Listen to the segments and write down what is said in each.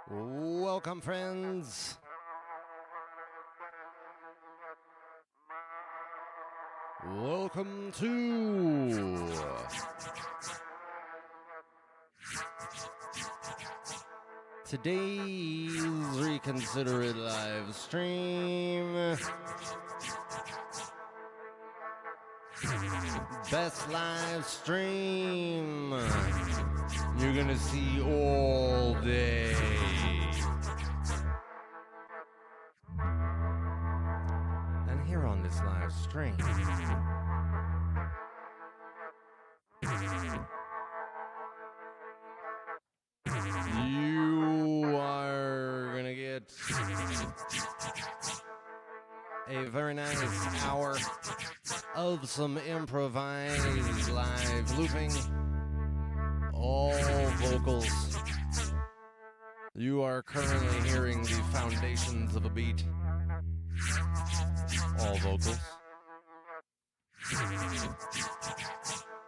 Welcome, friends. Welcome to today's Reconsider It live stream. Best live stream you're gonna see all day. And here on this live stream, you are gonna get a very nice hour of some improvised live looping, all vocals. You are currently hearing the foundations of a beat, all vocals.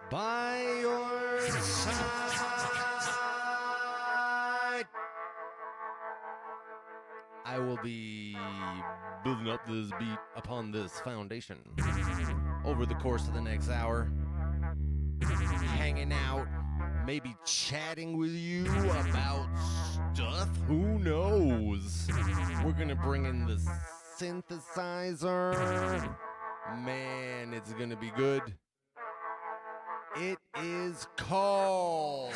By your side, I will be building up this beat upon this foundation over the course of the next hour, hanging out, maybe chatting with you about stuff, who knows. We're gonna bring in the synthesizer. Man, it's gonna be good. It is called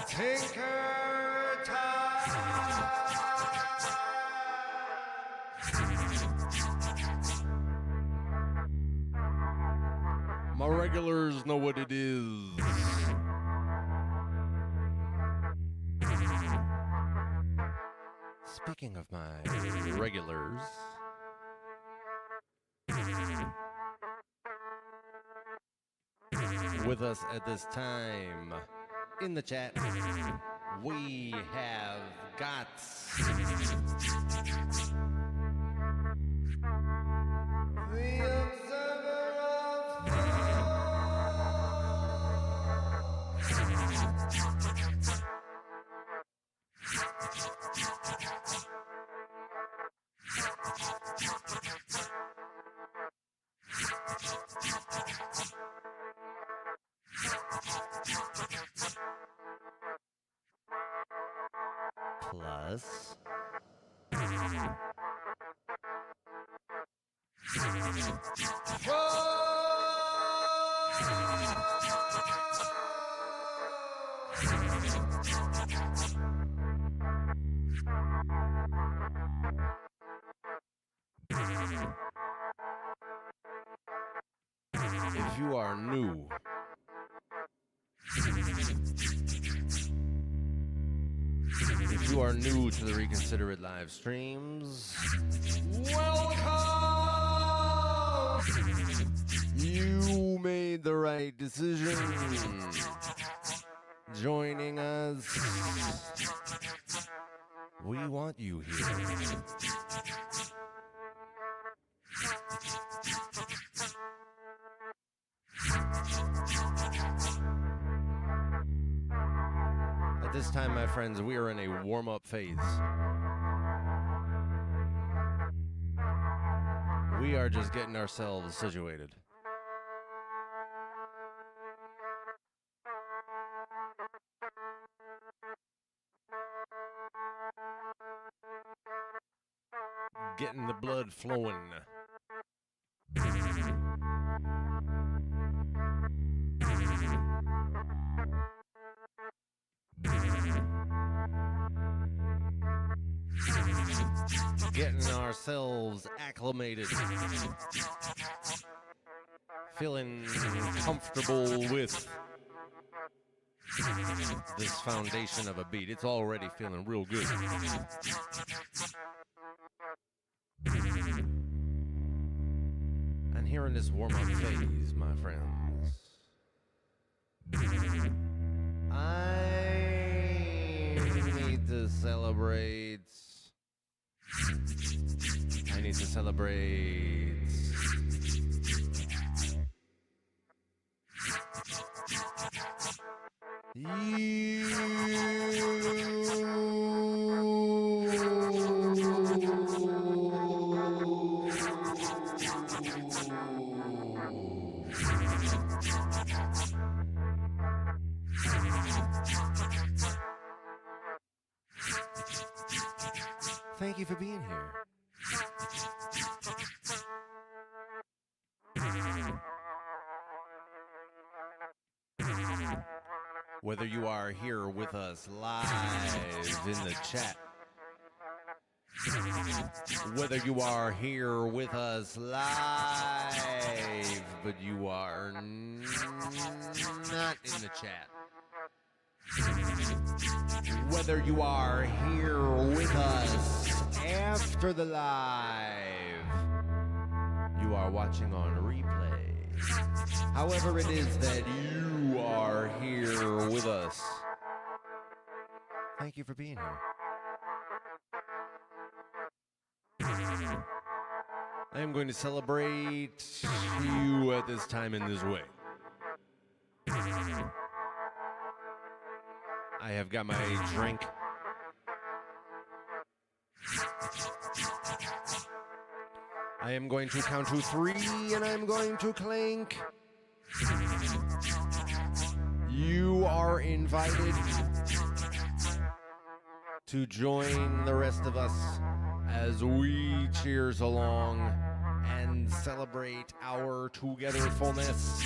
Tinker Time. My regulars know what it is. Speaking of my regulars, with us at this time in the chat, we have got the observer of plus if you are new, if you are new to the Reconsider It live streams, welcome! You made the right decision joining us. We want you here. At this time, my friends, we are in a warm-up phase. We are just getting ourselves situated. Getting the blood flowing. Getting ourselves acclimated. Feeling comfortable with this foundation of a beat. It's already feeling real good. And here in this warm-up phase, my friends, I need to celebrate. I need to celebrate. You. Thank you for being here. Whether you are here with us live in the chat, whether you are here with us live, but you are not in the chat, whether you are here with us after the live, you are watching on replay. However it is that you are here with us, thank you for being here. I am going to celebrate you at this time in this way. I have got my drink. I am going to count to 3 and I'm going to clink. You are invited to join the rest of us as we cheers along and celebrate our togetherness.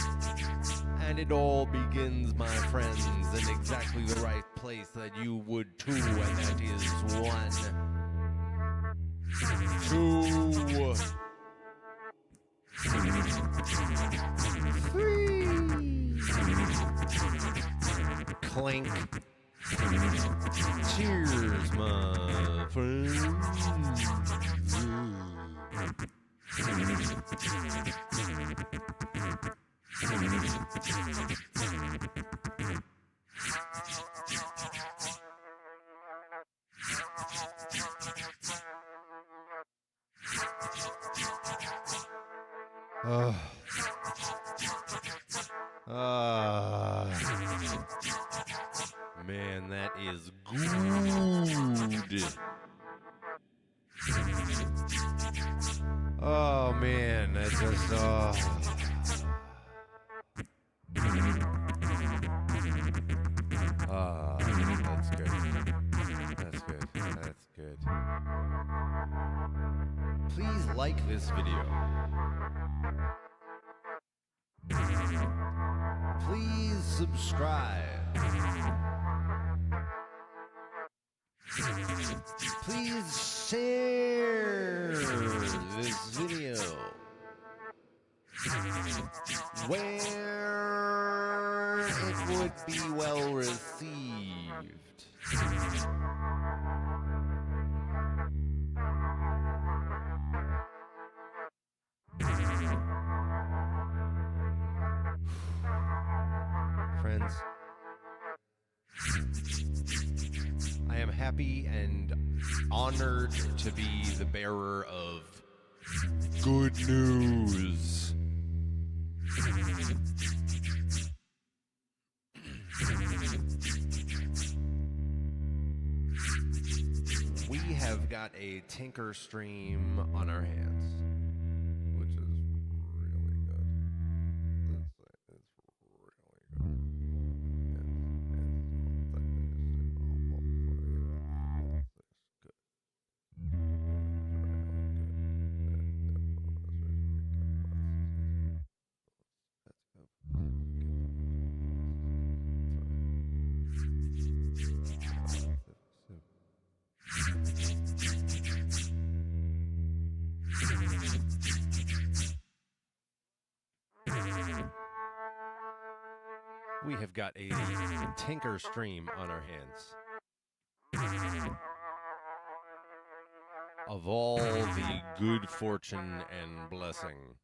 And it all begins, my friends, in exactly the right place that you would too, and that is 1, 2, 3. Clink. Cheers, my friends. Oh. Man, that is good. Oh, man, that's just, that's good. That's good. That's good. Please like this video. Please subscribe. Please share this video where it would be well received. Friends, I am happy and honored to be the bearer of good news. We have got a tinker stream on our hands, which is really good. It's really good. We have got a tinker stream on our hands of all the good fortune and blessing.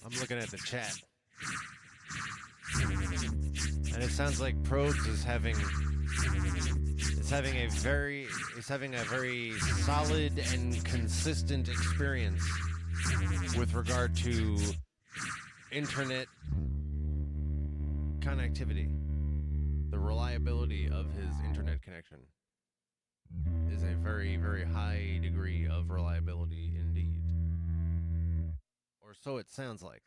I'm looking at the chat, and it sounds like Probes is having a very solid and consistent experience with regard to internet connectivity. The reliability reliability of his internet connection is a very, very high degree of reliability indeed. Or so it sounds like.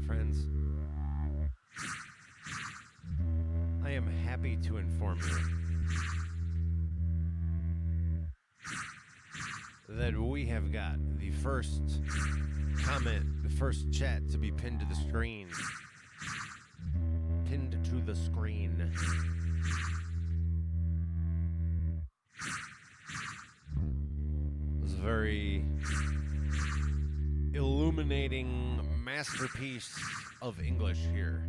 Friends, I am happy to inform you that we have got the first comment, the first chat to be pinned to the screen. Pinned to the screen. It was a very illuminating masterpiece of English here.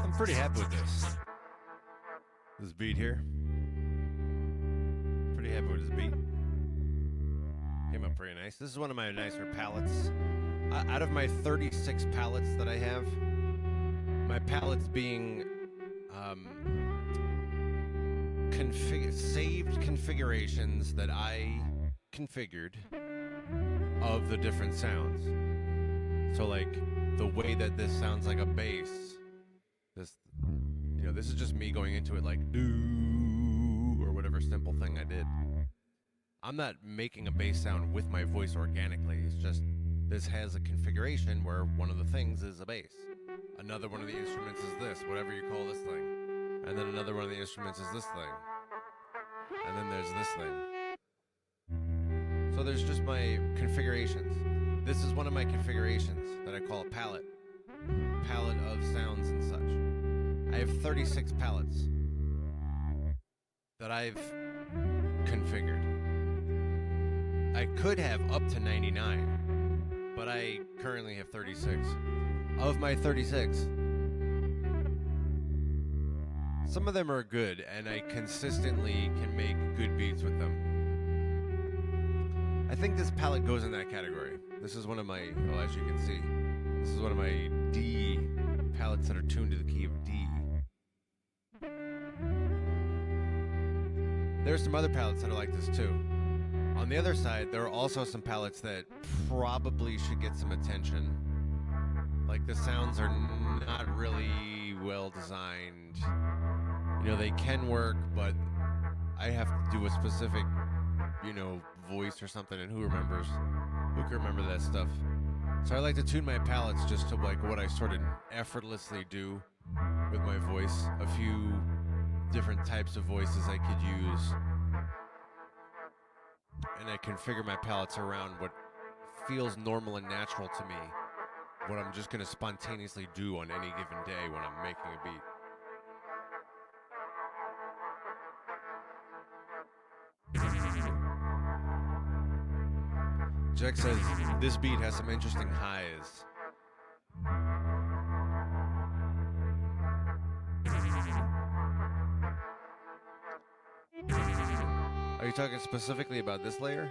I'm pretty happy with this beat here. Pretty happy with this beat. Came up pretty nice. This is one of my nicer palettes. Out of my 36 palettes that I have, my palettes being saved configurations that I configured of the different sounds. So like the way that this sounds like a bass, this is just me going into it like do or whatever simple thing I did. I'm not making a bass sound with my voice organically. It's just this has a configuration where one of the things is a bass. Another one of the instruments is this, whatever you call this thing. And then another one of the instruments is this thing. And then there's this thing. So there's just my configurations. This is one of my configurations that I call a palette. Palette of sounds and such. I have 36 palettes that I've configured. I could have up to 99, but I currently have 36. Of my 36, some of them are good, and I consistently can make good beats with them. I think this palette goes in that category. This is one of my, as you can see, this is one of my D palettes that are tuned to the key of D. There's some other palettes that are like this too. On the other side, there are also some palettes that probably should get some attention. Like the sounds are not really well designed. They can work, but I have to do a specific, voice or something, and who can remember that stuff? So I like to tune my palettes just to like what I sort of effortlessly do with my voice. A few different types of voices I could use. And I configure my palettes around what feels normal and natural to me. What I'm just going to spontaneously do on any given day when I'm making a beat. Jack says, this beat has some interesting highs. Are you talking specifically about this layer?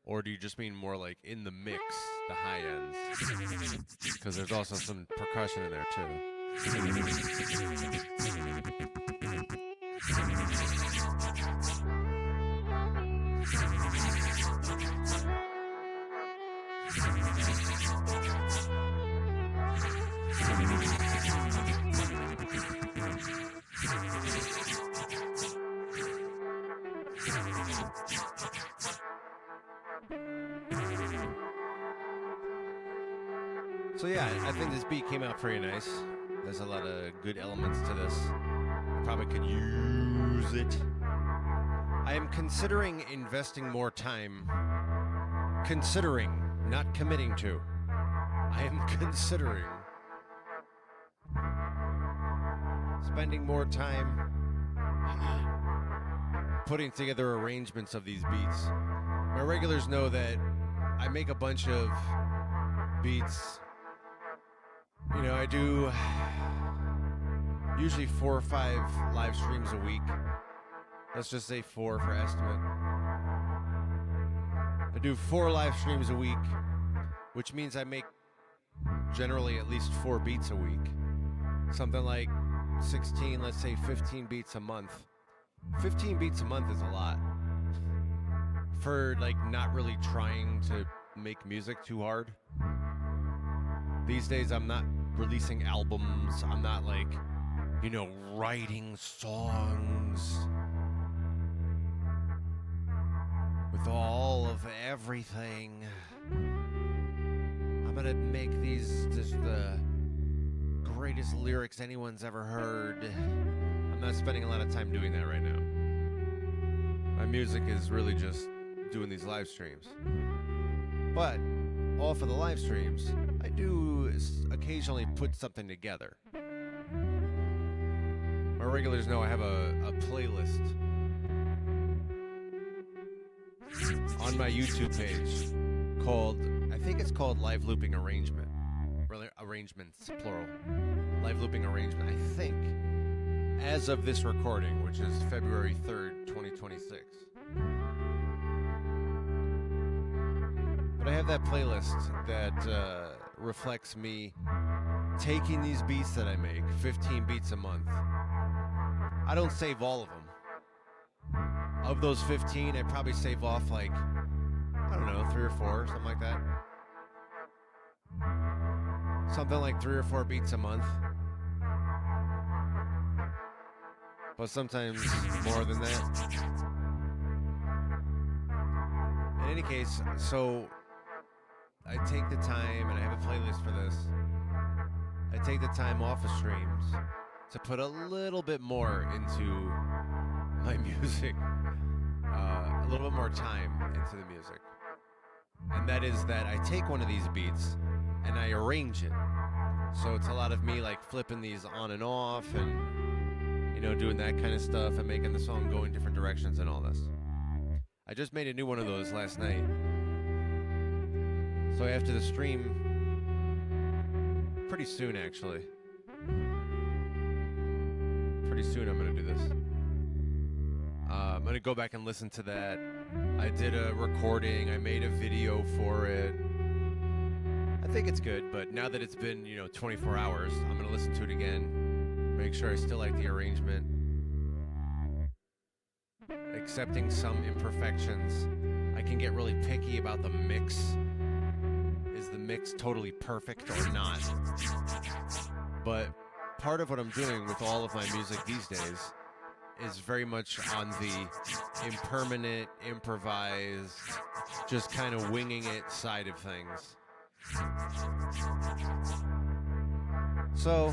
Or do you just mean more like in the mix, the high ends? Because there's also some percussion in there too. So yeah, I think this beat came out pretty nice. There's a lot of good elements to this. I probably could use it. I am considering investing more time. Considering, not committing to. I am considering spending more time putting together arrangements of these beats. My regulars know that I make a bunch of beats. You know, I do usually 4 or 5 live streams a week. Let's just say 4 for estimate. I do 4 live streams a week, which means I make generally at least 4 beats a week. Something like 16, let's say 15 beats a month. 15 beats a month is a lot. For like not really trying to make music too hard. These days I'm not releasing albums. I'm not like, you know, writing songs with all of everything. I'm gonna make these just the greatest lyrics anyone's ever heard. I'm not spending a lot of time doing that right now. My music is really just doing these live streams. But all for the live streams, I do occasionally put something together. My regulars know I have a playlist on my YouTube page called, I think it's called Live Looping Arrangement. Really, arrangements, plural. Live Looping Arrangement, I think. As of this recording, which is February 3rd, 2026. But I have that playlist that reflects me taking these beats that I make, 15 beats a month. I don't save all of them. Of those 15, I probably save off like, I don't know, 3 or 4, something like that. Something like 3 or 4 beats a month. But sometimes more than that. In any case, so I take the time, and I have a playlist for this. I take the time off of streams to put a little bit more into my music. A little bit more time into the music. And that is that I take one of these beats and I arrange it. So it's a lot of me like flipping these on and off and, you know, doing that kind of stuff and making the song go in different directions and all this. I just made a new one of those last night. So after the stream, pretty soon actually. Pretty soon I'm going to do this. I'm going to go back and listen to that. I did a recording. I made a video for it. I think it's good, but now that it's been, 24 hours, I'm going to listen to it again. Make sure I still like the arrangement. Accepting some imperfections. I can get really picky about the mix. Is the mix totally perfect or not? But part of what I'm doing with all of my music these days is very much on the impermanent, improvised, just kind of winging it side of things. So,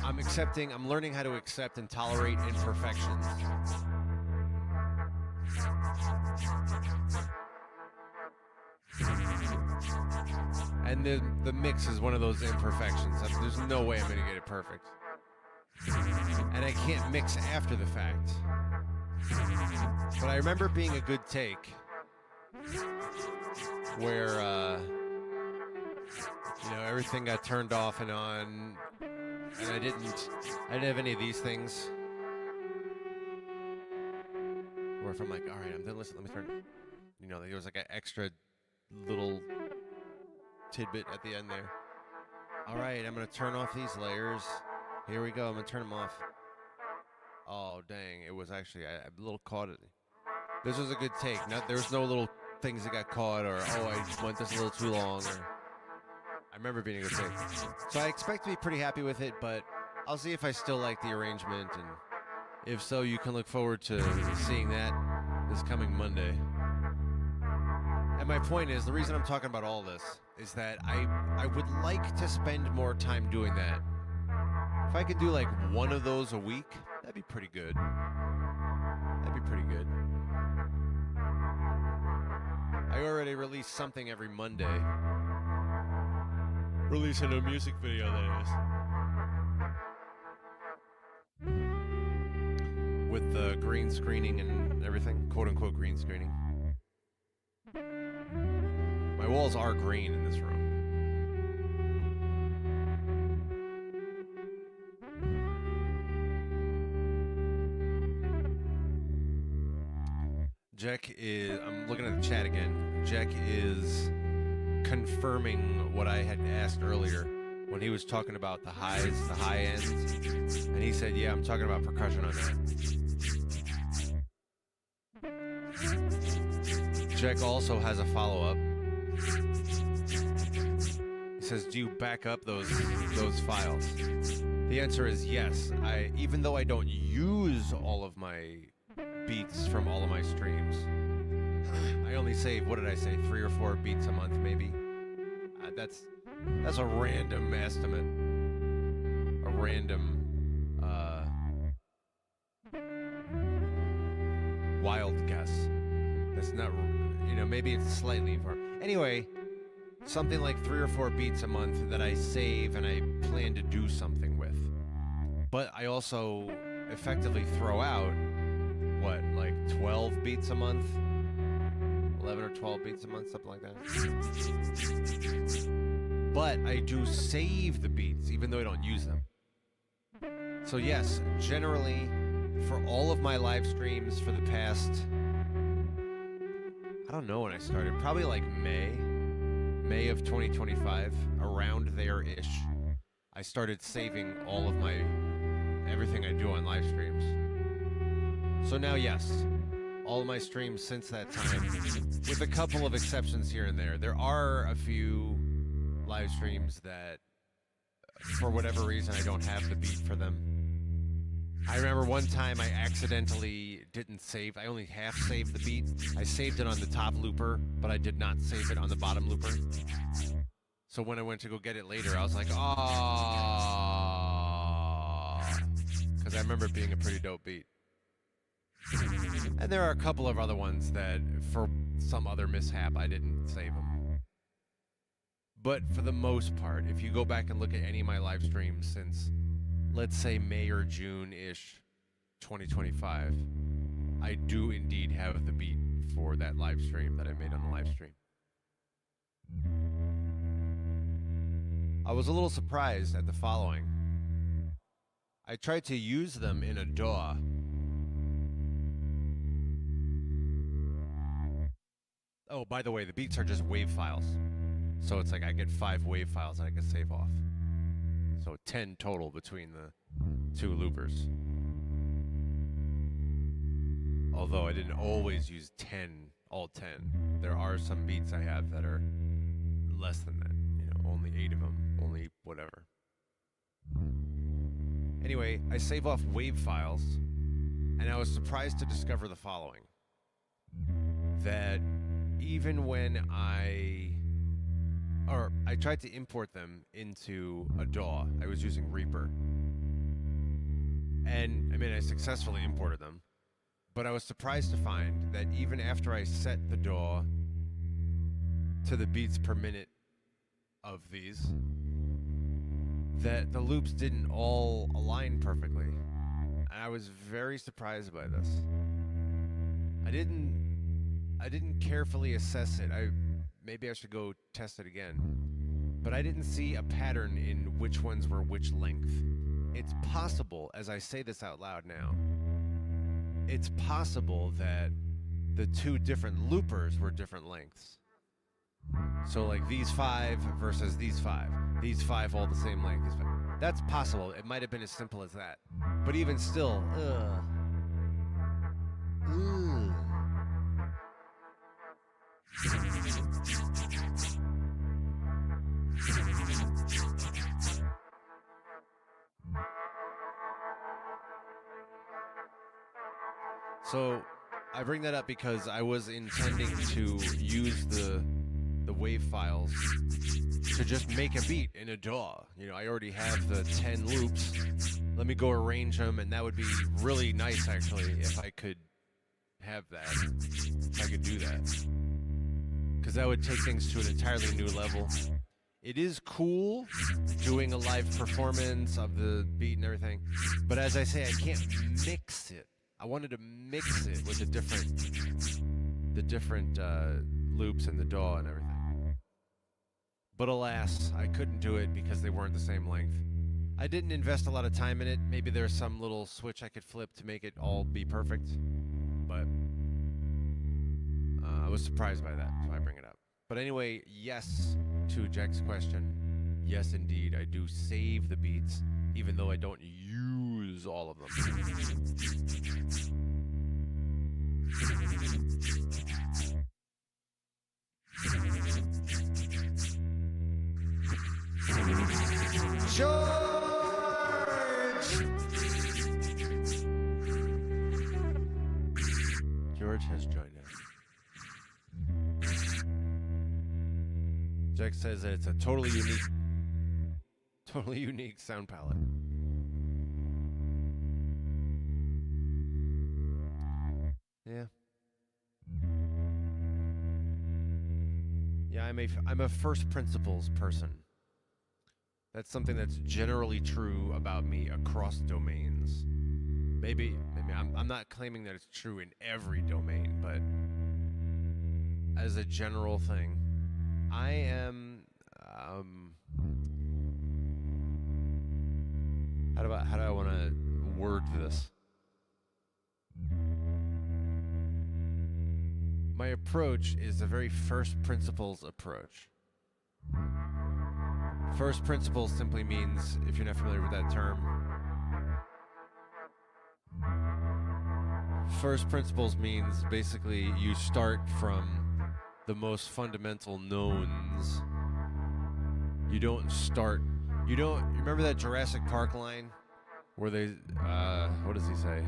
I'm learning how to accept and tolerate imperfections. And the mix is one of those imperfections. There's no way I'm going to get it perfect. And I can't mix after the fact. But I remember being a good take where, everything got turned off and on, and I didn't have any of these things. Or if I'm like, all right, I'm done listening, let me turn, there was like an extra little tidbit at the end there. All right, I'm going to turn off these layers. Here we go. I'm going to turn them off. Oh, dang. It was actually, I'm a little caught. This was a good take. There was no little things that got caught or, I went this a little too long. Or I remember being a good take. So I expect to be pretty happy with it, but I'll see if I still like the arrangement. And if so, you can look forward to seeing that this coming Monday. And my point is, the reason I'm talking about all this is that I would like to spend more time doing that. If I could do like one of those a week, that'd be pretty good. That'd be pretty good. I already release something every Monday. Releasing a music video, that is. With the green screening and everything, quote-unquote green screening. My walls are green in this room. Jack is, I'm looking at the chat again. Jack is confirming what I had asked earlier when he was talking about the highs, the high ends. And he said, yeah, I'm talking about percussion on that. Jack also has a follow-up. He says, do you back up those files? The answer is yes. Even though I don't use all of my beats from all of my streams, I only save, what did I say, 3 or 4 beats a month maybe? That's a random estimate. A random wild guess. That's not, maybe it's slightly informed. Anyway, something like 3 or 4 beats a month that I save and I plan to do something with. But I also effectively throw out, what, like 12 beats a month? 11 or 12 beats a month, something like that. But I do save the beats, even though I don't use them. So yes, generally, for all of my live streams for the past, I don't know when I started, probably like May of 2025, around there-ish, I started saving all of everything I do on live streams. So now, yes, all of my streams since that time, with a couple of exceptions here and there. There are a few live streams that, for whatever reason, I don't have the beat for them. I remember one time I accidentally didn't save. I only half saved the beat. I saved it on the top looper, but I did not save it on the bottom looper. So when I went to go get it later, I was like, oh, because I remember it being a pretty dope beat. And there are a couple of other ones that, for some other mishap, I didn't save them. But for the most part, if you go back and look at any of my live streams since, let's say, May or June-ish 2025, I do indeed have the beat for that live stream that I made on the live stream. I was a little surprised at the following. I tried to use them in a DAW. Oh, by the way, the beats are just WAV files. So it's like I get 5 WAV files that I can save off. So 10 total between the 2 loopers. Although I didn't always use all 10. There are some beats I have that are less than that. Only 8 of them. Only whatever. Anyway, I save off WAV files, and I was surprised to discover the following. That even when I tried to import them into a DAW. I was using Reaper. And, I successfully imported them. But I was surprised to find that even after I set the DAW to the beats per minute of these, that the loops didn't all align perfectly. And I was very surprised by this. I didn't carefully assess it. Maybe I should go test it again. But I didn't see a pattern in which ones were which length. It's possible, as I say this out loud now, it's possible that the 2 different loopers were different lengths. So like these 5 versus these 5. These 5 all the same length. These 5. That's possible. It might have been as simple as that. But even still, So I bring that up because I was intending to use the WAV files to just make a beat in a DAW. I already have the 10 loops. Let me go arrange them, and that would be really nice, actually, if I could have that. If I could do that. Because that would take things to an entirely new level. It is cool doing a live performance of the beat and everything, but as I say, I can't mix it. I wanted to mix it with the different loops and the DAW and everything. But alas, I couldn't do it because they weren't the same length. I didn't invest a lot of time in it. Maybe there's some little switch I could flip to make it all be perfect. But was surprised by that, so I bring it up. But anyway, yes to Jack's question. Yes, indeed, I do save the beats, even though I don't use all of them. George! George has joined us. Jack says that it's a totally unique sound palette. Yeah. Yeah, I'm a first principles person. That's something that's generally true about me across domains. Maybe I'm not claiming that it's true in every domain, but as a general thing, I am how do I want to word this? My approach is a very first principles approach. First principles simply means, if you're not familiar with that term, first principles means basically you start from the most fundamental knowns. You remember that Jurassic Park line where they, what does he say?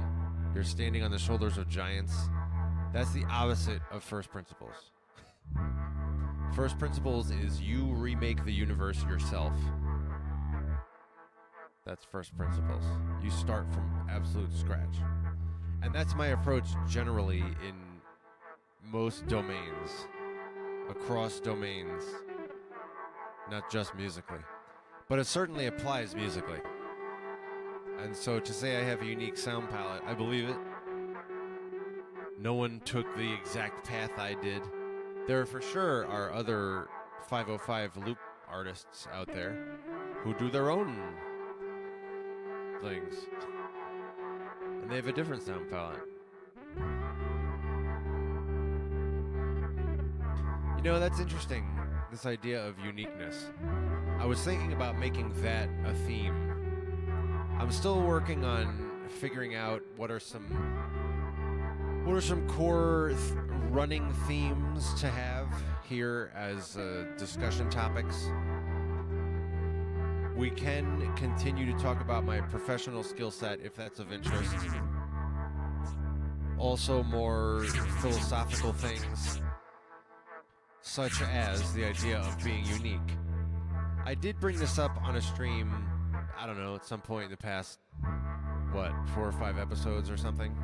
You're standing on the shoulders of giants. That's the opposite of first principles. First principles is you remake the universe yourself. That's first principles. You start from absolute scratch. And that's my approach generally in most domains, across domains, not just musically. But it certainly applies musically. And so to say I have a unique sound palette, I believe it. No one took the exact path I did. There for sure are other 505 loop artists out there who do their own things. And they have a different sound palette. You know, that's interesting, this idea of uniqueness. I was thinking about making that a theme. I'm still working on figuring out what are some core running themes to have here as discussion topics. We can continue to talk about my professional skill set if that's of interest. Also more philosophical things, such as the idea of being unique. I did bring this up on a stream, I don't know, at some point in the past, 4 or 5 episodes or something?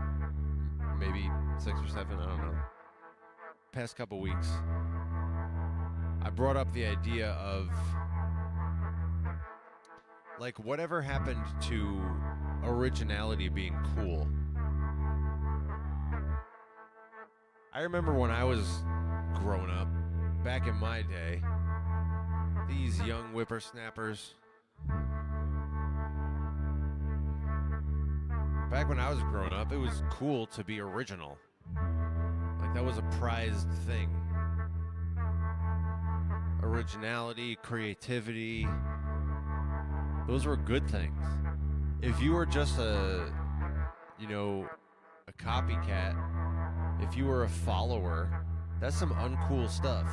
Maybe 6 or 7, I don't know. Past couple weeks. I brought up the idea of, like, whatever happened to originality being cool. I remember when I was growing up, back in my day, these young whippersnappers. Back when I was growing up, it was cool to be original. Like, that was a prized thing. Originality, creativity, those were good things. If you were just a copycat, if you were a follower, that's some uncool stuff.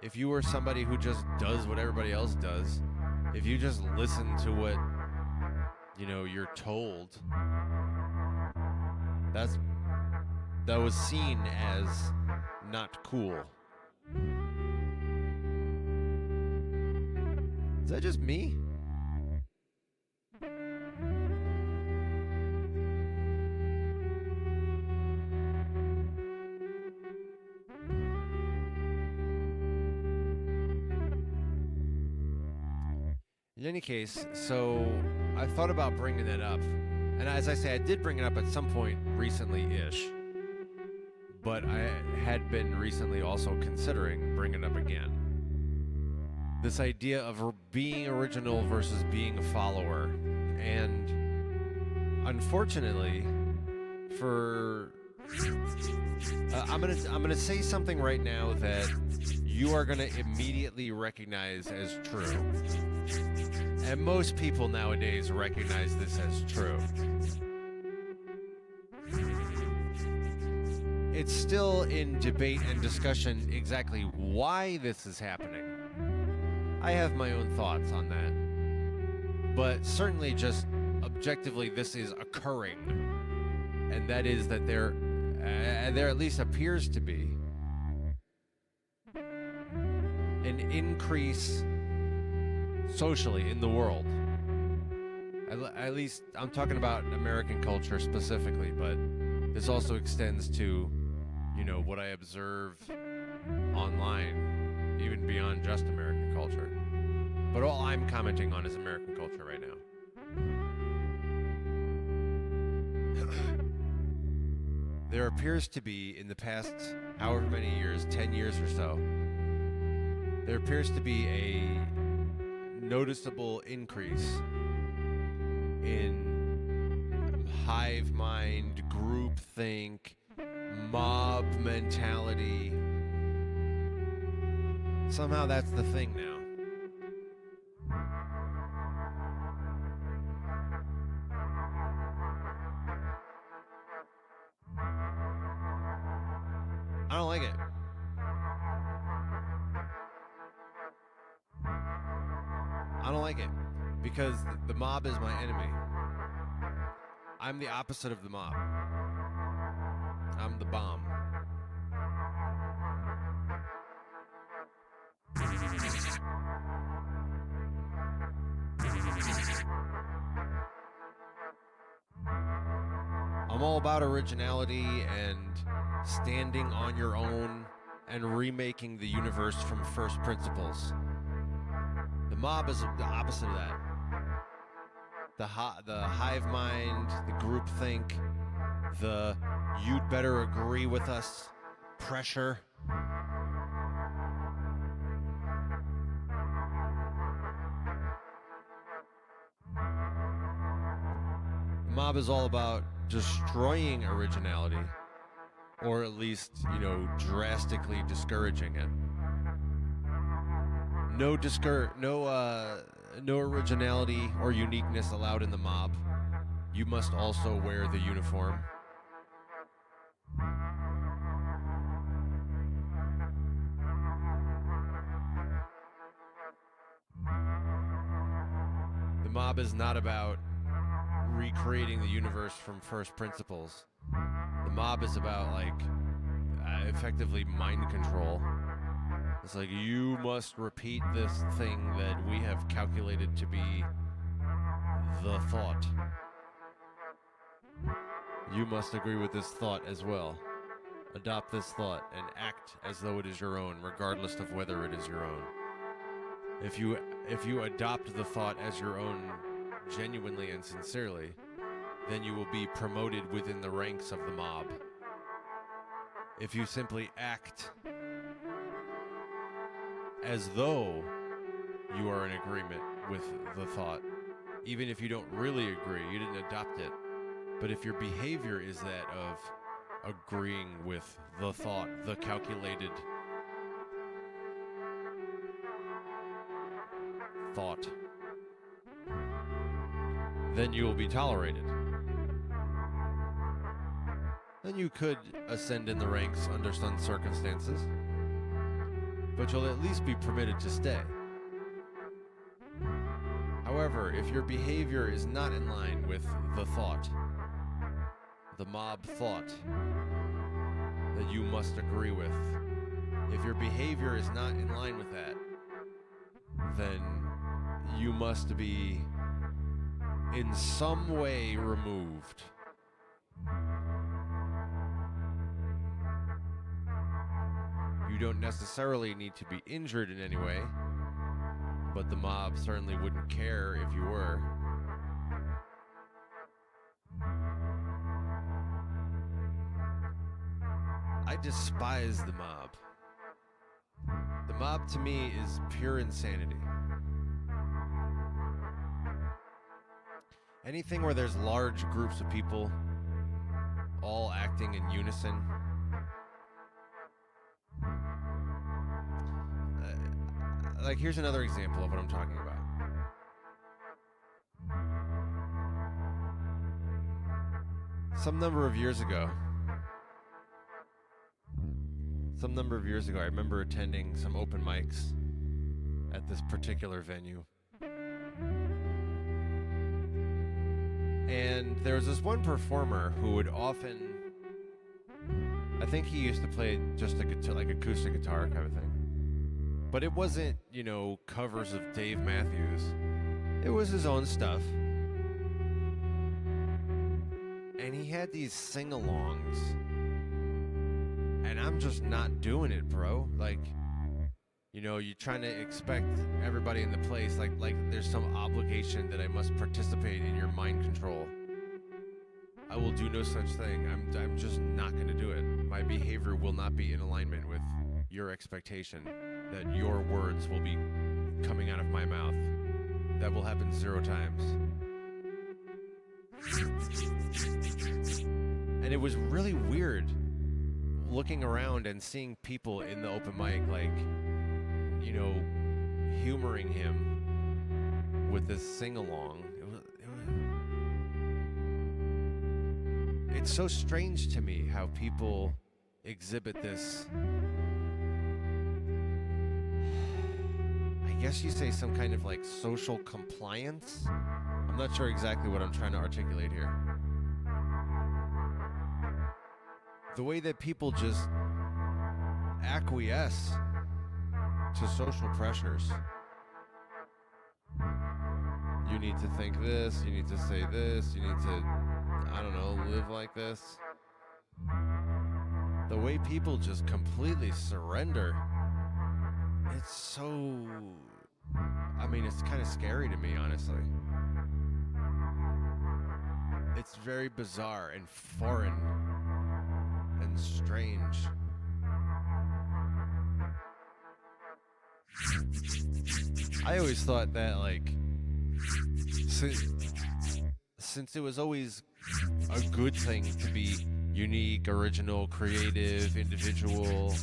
If you were somebody who just does what everybody else does, if you just listen to what you're told, that was seen as not cool. Is that just me? In any case, so I thought about bringing that up. And as I say, I did bring it up at some point recently-ish. But I had been recently also considering bringing it up again. This idea of being original versus being a follower. And unfortunately, for I'm gonna say something right now that you are gonna immediately recognize as true, and most people nowadays recognize this as true. It's still in debate and discussion exactly why this is happening. I have my own thoughts on that, but certainly just objectively this is occurring, and that is that there at least appears to be an increase socially in the world. At least I'm talking about American culture specifically, but this also extends to, what I observe online, even beyond just American culture. But all I'm commenting on is American culture right now. There appears to be, in the past however many years, 10 years or so, there appears to be a noticeable increase in hive mind, groupthink, mob mentality. Somehow that's the thing now. I don't like it. I don't like it because the mob is my enemy. I'm the opposite of the mob. I'm the bomb. I'm all about originality and standing on your own and remaking the universe from first principles. The mob is the opposite of that. The hive mind, the groupthink, the you'd better agree with us pressure. The mob is all about destroying originality, or at least, drastically discouraging it. No originality or uniqueness allowed in the mob. You must also wear the uniform. The mob is not about recreating the universe from first principles. The mob is about, effectively mind control. It's like, you must repeat this thing that we have calculated to be the thought. You must agree with this thought as well. Adopt this thought and act as though it is your own, regardless of whether it is your own. If you adopt the thought as your own genuinely and sincerely, then you will be promoted within the ranks of the mob. If you simply act as though you are in agreement with the thought, even if you don't really agree, you didn't adopt it, but if your behavior is that of agreeing with the thought, the calculated thought, then you will be tolerated. Then you could ascend in the ranks under some circumstances, but you'll at least be permitted to stay. However, if your behavior is not in line with the thought, the mob thought that you must agree with, if your behavior is not in line with that, then you must be in some way removed. You don't necessarily need to be injured in any way, but the mob certainly wouldn't care if you were. I despise the mob. The mob to me is pure insanity. Anything where there's large groups of people all acting in unison like, here's another example of what I'm talking about. Some number of years ago, I remember attending some open mics at this particular venue. And there was this one performer who would often, I think he used to play just a guitar, like acoustic guitar kind of thing. But it wasn't, covers of Dave Matthews. It was his own stuff. And he had these sing-alongs. And I'm just not doing it, bro. Like, you're trying to expect everybody in the place, like there's some obligation that I must participate in your mind control. I will do no such thing. I'm just not going to do it. My behavior will not be in alignment with your expectation that your words will be coming out of my mouth. That will happen 0 times. And it was really weird looking around and seeing people in the open mic, like, humoring him with this sing-along. It's so strange to me how people exhibit this, I guess you say some kind of like social compliance. I'm not sure exactly what I'm trying to articulate here. The way that people just acquiesce to social pressures. You need to think this, you need to say this, you need to, live like this. The way people just completely surrender, it's so, it's kind of scary to me, honestly. It's very bizarre and foreign and strange. I always thought that, like, since it was always a good thing to be unique, original, creative, individual,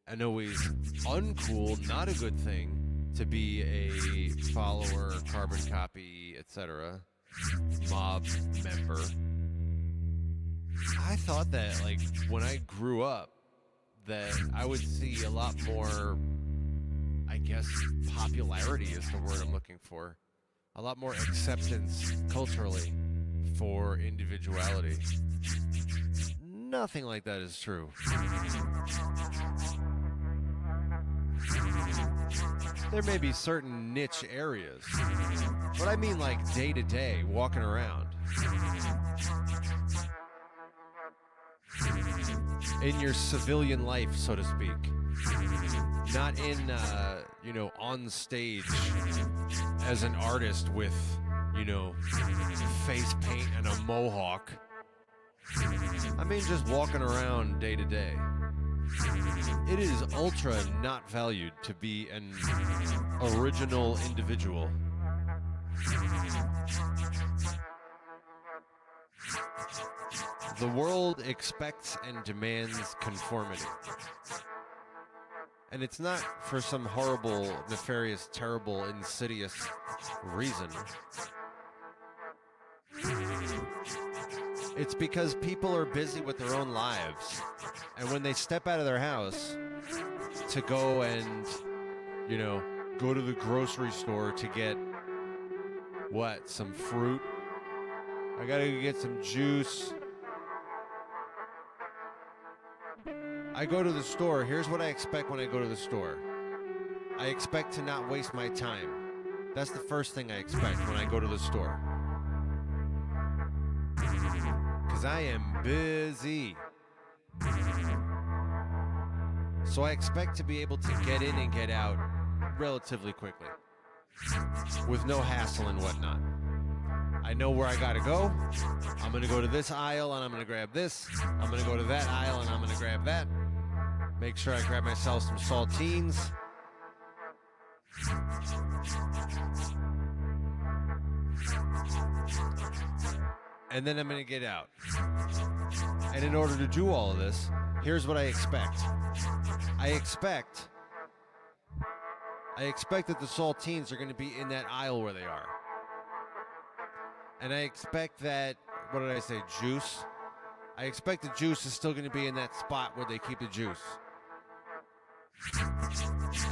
and always uncool, not a good thing to be a follower, carbon copy, etc., mob member, I thought that, like, when I grew up, that I would see a lot more, I guess, popularity is the word I'm looking for. A lot more acceptance culturally for individuality. Nothing like that is true. There may be certain niche areas, but I mean like day to day, walking around. In your civilian life, so to speak. Not in, on stage as an artist with, face paint and a mohawk. I mean, just walking around day to day. It is ultra not valued to be an original individual. The world expects and demands conformity. And it's not for some horrible, nefarious, terrible, insidious reason. It's because people are busy with their own lives. And when they step out of their house to go and, go to the grocery store to get, some fruit? I gotta go get some juice. I go to the store. Here's what I expect when I go to the store. I expect to not waste my time. That's the first thing I expect when I go to the store. Because I am busy. So I expect to be able to get in and get out relatively quickly. With no hassle and whatnot. I know where I gotta go. I'm gonna go to this aisle and I'm gonna grab this. I'm gonna go to that aisle and I'm gonna grab that. Make sure I grab myself some saltines. And then I'm gonna get out. And in order to do all of this, here's what I expect. I expect I expect that the saltines are going to be in that aisle where they are. And I expect that, what did I say, juice? I expect the juice is still going to be in that spot where they keep the juice.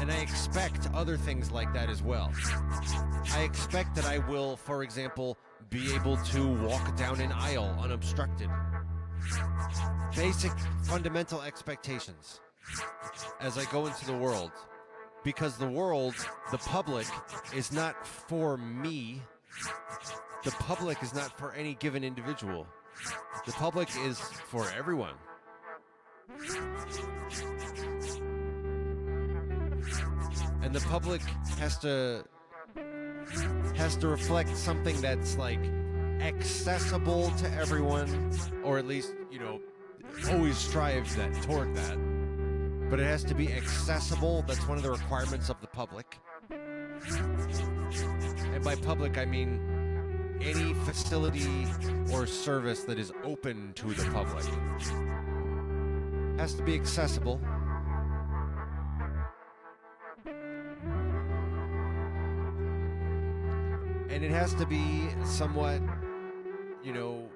And I expect other things like that as well. I expect that I will, for example, be able to walk down an aisle unobstructed. Basic fundamental expectations as I go into the world. Because the world, the public, is not for me. The public is not for any given individual. The public is for everyone. And the public has to reflect something that's like accessible to everyone, or at least, always strives toward that. But it has to be accessible. That's one of the requirements of the public. And by public, I mean any facility or service that is open to the public. Has to be accessible. And it has to be somewhat, you know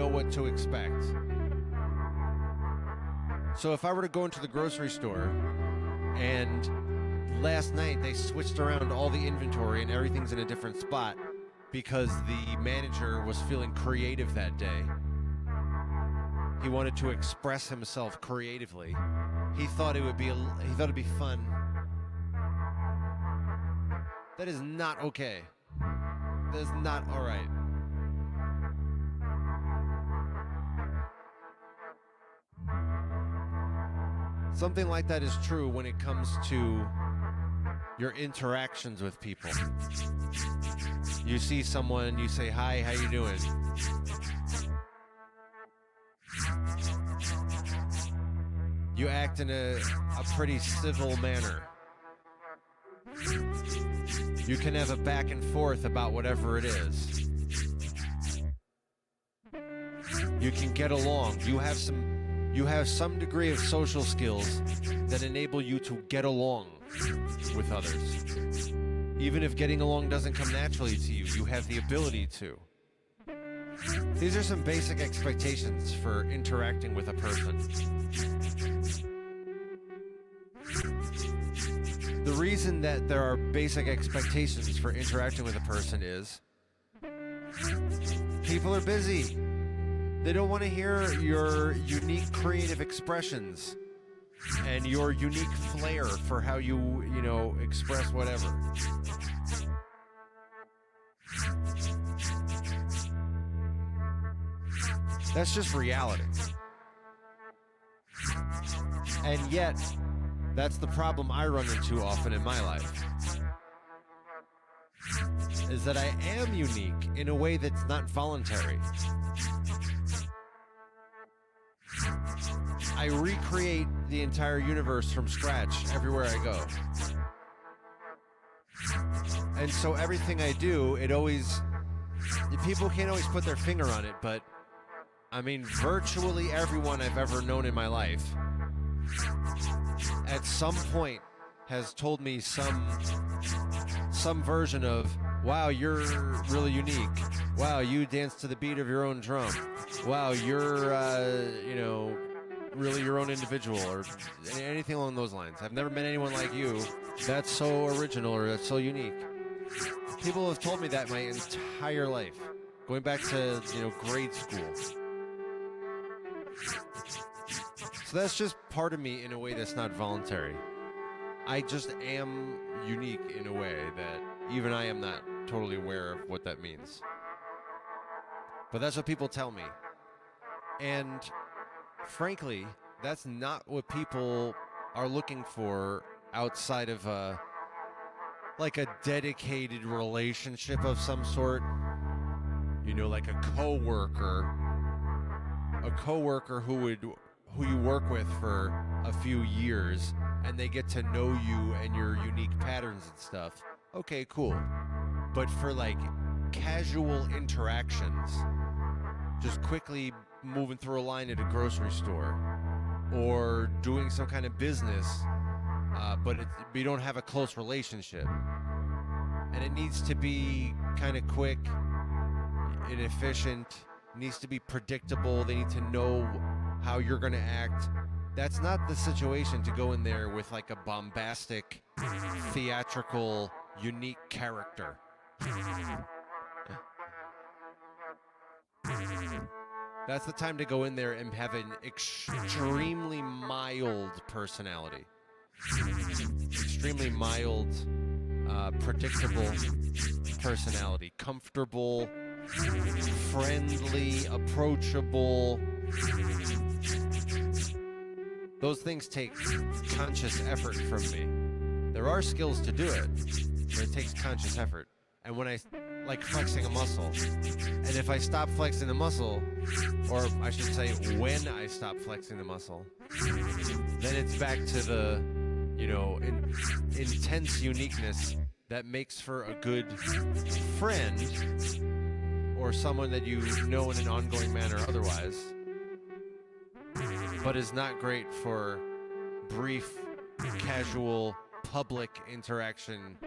what to expect. So if I were to go into the grocery store and last night they switched around all the inventory and everything's in a different spot because the manager was feeling creative that day. He wanted to express himself creatively. He thought it'd be fun. That is not okay. That is not all right. Something like that is true when it comes to your interactions with people. You see someone, you say, "Hi, how you doing?" You act in a pretty civil manner. You can have a back and forth about whatever it is. You can get along. You have some degree of social skills that enable you to get along with others. Even if getting along doesn't come naturally to you, you have the ability to. These are some basic expectations for interacting with a person. The reason that there are basic expectations for interacting with a person is people are busy. They don't want to hear your unique creative expressions and your unique flair for how you express whatever. That's just reality. And yet, that's the problem I run into often in my life. Is that I am unique in a way that's not voluntary. I recreate the entire universe from scratch everywhere I go. And so everything I do, people can't always put their finger on it, but I mean, virtually everyone I've ever known in my life at some point has told me some version of, "Wow, you're really unique. Wow, you dance to the beat of your own drum. Wow, you're, really your own individual," or anything along those lines. "I've never met anyone like you. That's so original," or "That's so unique." People have told me that my entire life, going back to, grade school. So that's just part of me in a way that's not voluntary. I just am unique in a way that even I am not totally aware of what that means. But that's what people tell me. And frankly, that's not what people are looking for outside of a dedicated relationship of some sort. Like a coworker who you work with for a few years and they get to know you and your unique patterns and stuff. Okay, cool. But for casual interactions, just quickly moving through a line at a grocery store or doing some kind of business but we don't have a close relationship. And it needs to be kind of quick and efficient. It needs to be predictable. They need to know how you're going to act. That's not the situation to go in there with like a bombastic, theatrical, unique character. That's the time to go in there and have an extremely mild personality. Extremely mild, predictable personality. Comfortable, friendly, approachable. Those things take conscious effort from me. There are skills to do it, but it takes conscious effort. And when I like flexing a muscle, and if I stop flexing the muscle, or I should say when I stop flexing the muscle, then it's back to the, intense uniqueness that makes for a good friend or someone that you know in an ongoing manner otherwise, but is not great for brief, casual, public interaction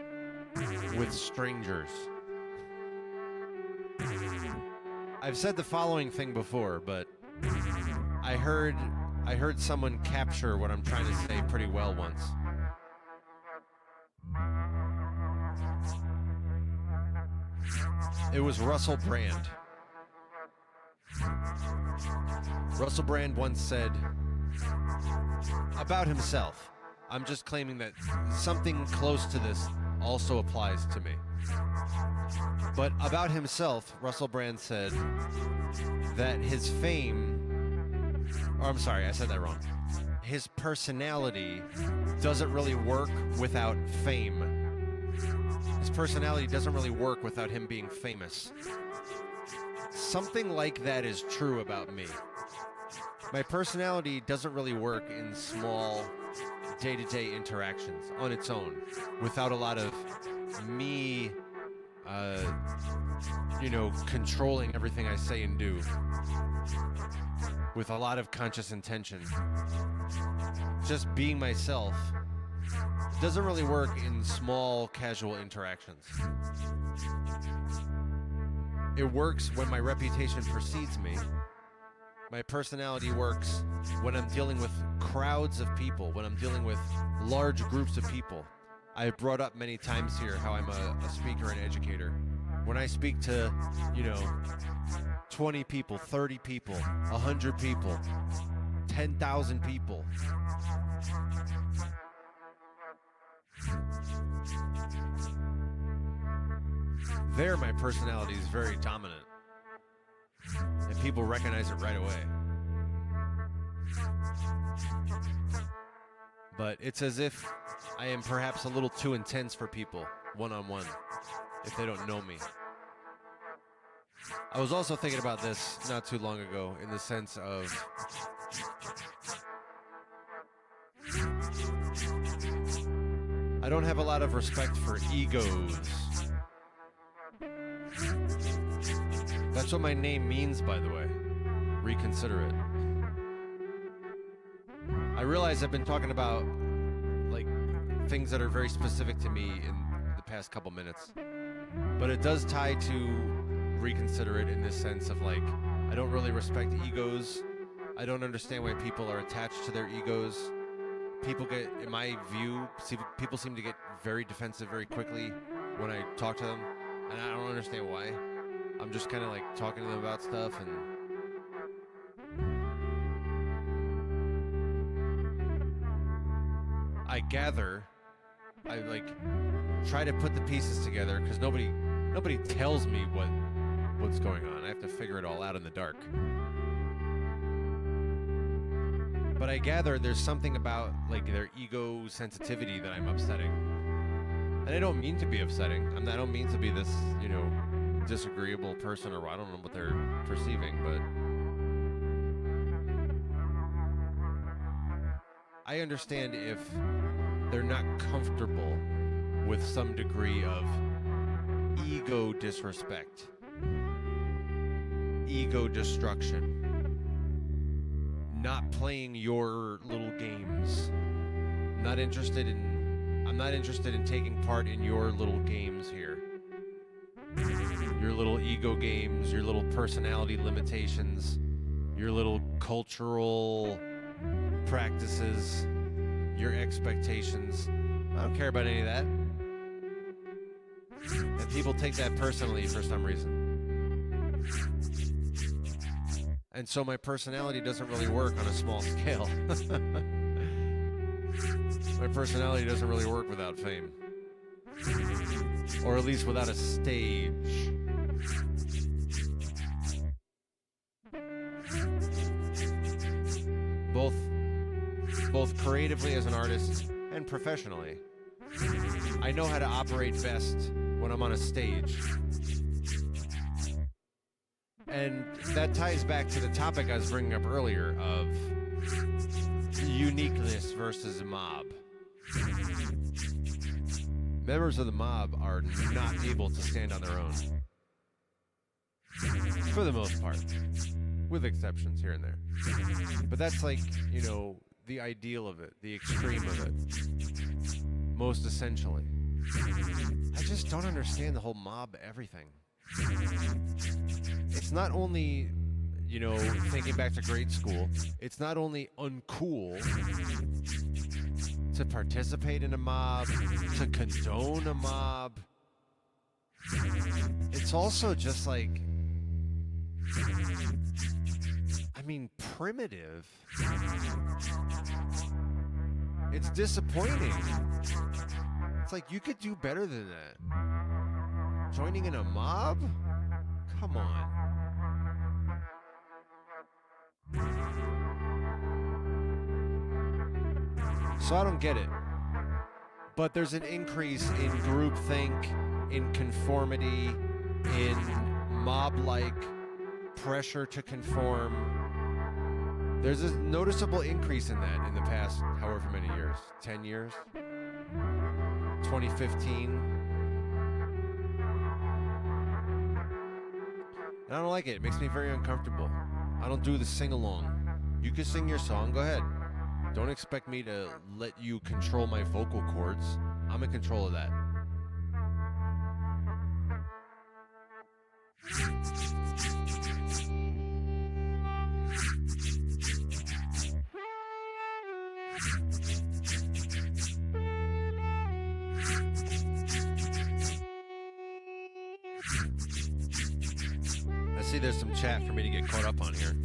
with strangers. I've said the following thing before, but I heard someone capture what I'm trying to say pretty well once. It was Russell Brand. Russell Brand once said about himself, I'm just claiming that something close to this also applies to me. But about himself, Russell Brand said that his fame, or I'm sorry, I said that wrong. His personality doesn't really work without fame. His personality doesn't really work without him being famous. Something like that is true about me. My personality doesn't really work in small day-to-day interactions on its own, without a lot of me, controlling everything I say and do, with a lot of conscious intention. Just being myself doesn't really work in small, casual interactions. It works when my reputation precedes me. My personality works when I'm dealing with crowds of people, when I'm dealing with large groups of people. I've brought up many times here how I'm a speaker and educator. When I speak to, 20 people, 30 people, 100 people, 10,000 people, there my personality is very dominant. And people recognize it right away. But it's as if I am perhaps a little too intense for people, one-on-one, if they don't know me. I was also thinking about this not too long ago, in the sense of I don't have a lot of respect for egos. That's what my name means, by the way. Reconsider it. I realize I've been talking about things that are very specific to me in the past couple minutes, but it does tie to reconsider it in this sense of I don't really respect egos. I don't understand why people are attached to their egos. People get, in my view, people seem to get very defensive very quickly when I talk to them, and I don't understand why. I'm just kind of talking to them about stuff, and I gather, I try to put the pieces together, because nobody tells me what's going on. I have to figure it all out in the dark. But I gather there's something about their ego sensitivity that I'm upsetting. And I don't mean to be upsetting. I don't mean to be this, disagreeable person, or I don't know what they're perceiving, but I understand if they're not comfortable with some degree of ego disrespect, ego destruction, not playing your little games, not interested in taking part in your little games here. Your little ego games, your little personality limitations, your little cultural practices, your expectations. I don't care about any of that. And people take that personally for some reason. And so my personality doesn't really work on a small scale. My personality doesn't really work without fame. Or at least without a stage. Both creatively as an artist and professionally. I know how to operate best when I'm on a stage. And that ties back to the topic I was bringing up earlier of uniqueness versus mob. Members of the mob are not able to stand on their own. For the most part. With exceptions here and there. But that's like, you know, the ideal of it, the extreme of it. Most essentially. I just don't understand the whole mob everything. It's not only, you know, thinking back to grade school, it's not only uncool to participate in a mob, to condone a mob. It's also just like, I mean, primitive. It's disappointing. It's like, you could do better than that. Joining in a mob? Come on. So I don't get it. But there's an increase in groupthink, in conformity, in mob-like pressure to conform. There's a noticeable increase in that in the past however many years. 10 years? 2015? And I don't like it. It makes me very uncomfortable. I don't do the sing-along. You can sing your song, go ahead. Don't expect me to let you control my vocal cords. I'm in control of that. I see there's some chat for me to get caught up on here.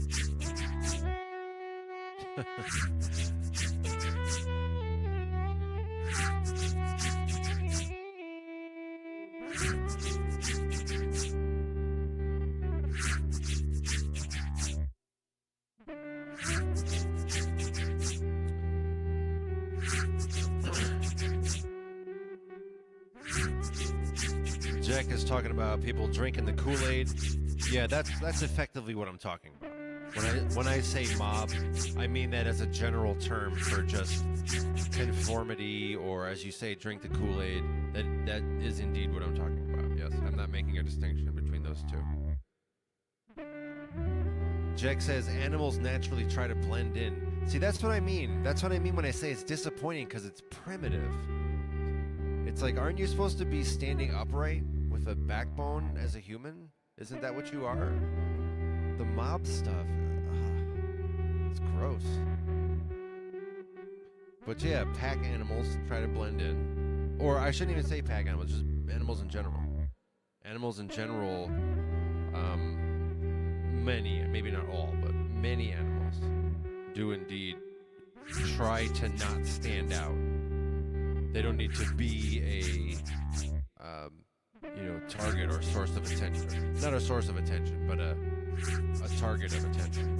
Jack is talking about people drinking the Kool-Aid. Yeah, that's effectively what I'm talking about. When I say mob, I mean that as a general term for just conformity, or as you say, drink the Kool-Aid. That is indeed what I'm talking about. Yes, I'm not making a distinction between those two. Jack says animals naturally try to blend in. See, that's what I mean. That's what I mean when I say it's disappointing, because it's primitive. It's like, aren't you supposed to be standing upright with a backbone as a human? Isn't that what you are? The mob stuff, it's gross. But yeah, pack animals try to blend in. Or I shouldn't even say pack animals, just animals in general. Animals in general, many, maybe not all, but many animals do indeed try to not stand out. They don't need to be a target or source of attention. Not a source of attention, but a target of attention.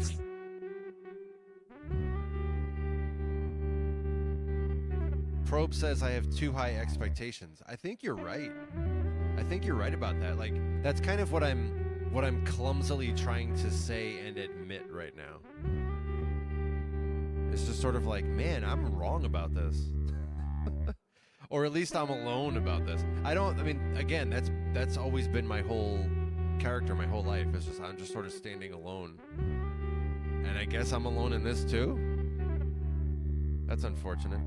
Probe says I have too high expectations. I think you're right. I think you're right about that. Like, that's kind of what I'm clumsily trying to say and admit right now. It's just sort of like, man, I'm wrong about this. Or at least I'm alone about this. Again, that's always been my whole character, my whole life. It's just, I'm just sort of standing alone. And I guess I'm alone in this too? That's unfortunate.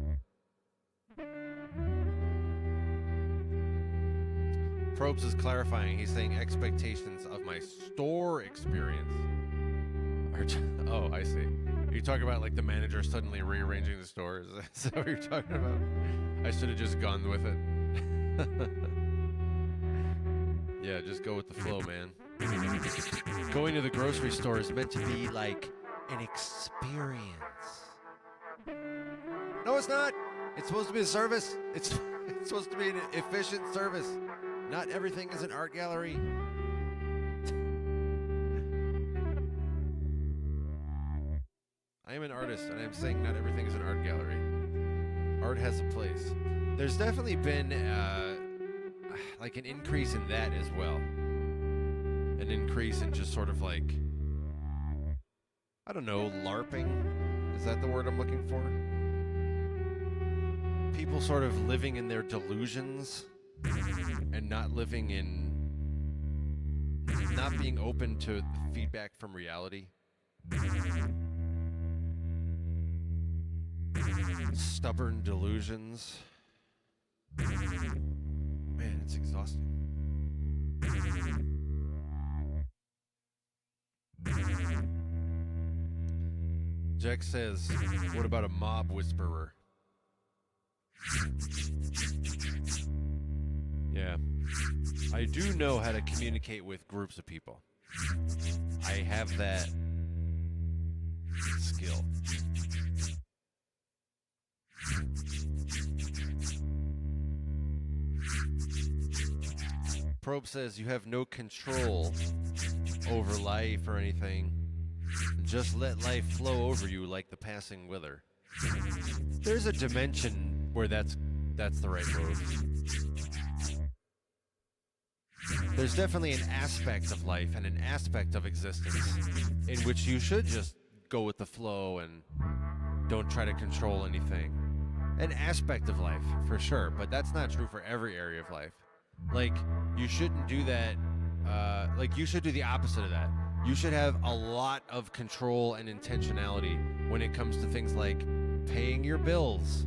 Probes is clarifying. He's saying expectations of my store experience. Oh, I see. Are you talking about like the manager suddenly rearranging the stores? Is that what you're talking about? I should have just gone with it. Yeah, just go with the flow, man. Going to the grocery store is meant to be like an experience. No, it's not. It's supposed to be a service. It's supposed to be an efficient service. Not everything is an art gallery. I am an artist, and I'm saying not everything is an art gallery. Art has a place. There's definitely been like an increase in that as well. An increase in just sort of like, I don't know, LARPing? Is that the word I'm looking for? People sort of living in their delusions and not living in, not being open to the feedback from reality. Stubborn delusions. Man, it's exhausting. Jack says, what about a mob whisperer? Yeah. I do know how to communicate with groups of people. I have that skill. Probe says you have no control over life or anything. Just let life flow over you like the passing wither. There's a dimension where that's the right move. There's definitely an aspect of life and an aspect of existence in which you should just go with the flow and don't try to control anything. An aspect of life, for sure, but that's not true for every area of life. Like, you shouldn't do that, like, you should do the opposite of that. You should have a lot of control and intentionality when it comes to things like paying your bills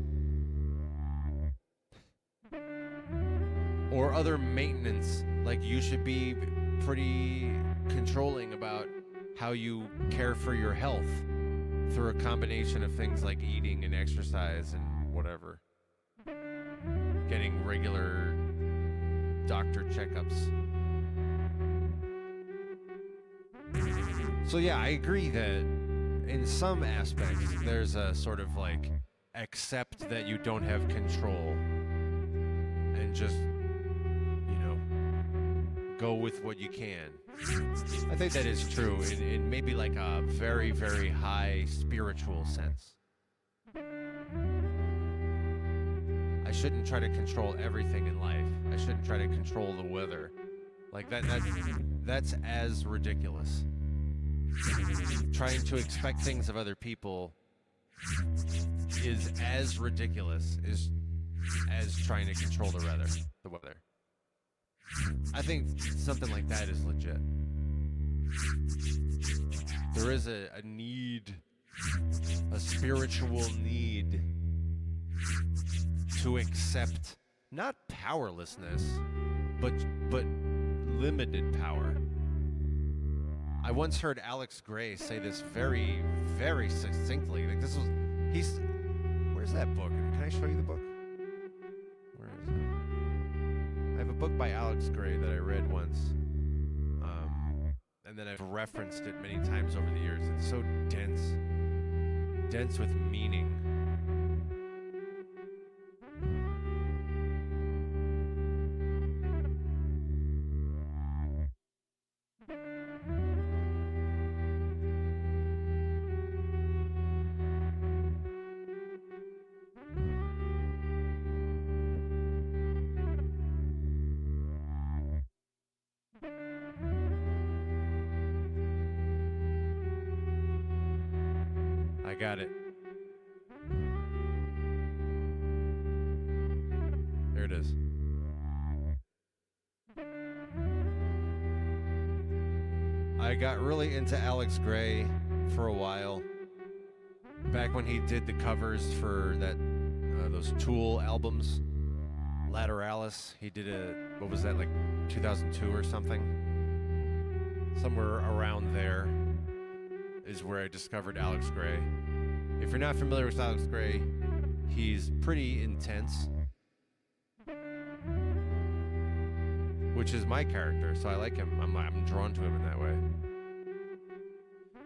or other maintenance. Like, you should be pretty controlling about how you care for your health through a combination of things like eating and exercise and whatever. Getting regular doctor checkups. So yeah, I agree that in some aspects there's a sort of like accept that you don't have control and just, you know, go with what you can. I think that is true in maybe like a very, very high spiritual sense. I shouldn't try to control everything in life. I shouldn't try to control the weather. Like that's as ridiculous. Trying to expect things of other people is as ridiculous as trying to control the weather. I think something like that is legit. There is a need, a spiritual need to accept not powerlessness, but limited power. I once heard Alex Gray say this very, very succinctly. Like where's that book? Can I show you the book? Where is it? I have a book by Alex Gray that I read once, and then I've referenced it many times over the years. It's so dense with meaning. I got it. There it is. I got really into Alex Gray for a while. Back when he did the covers for those Tool albums. Lateralis. He did what was that, like 2002 or something? Somewhere around there is where I discovered Alex Gray. If you're not familiar with Alex Gray, he's pretty intense, which is my character, so I like him. I'm drawn to him in that way.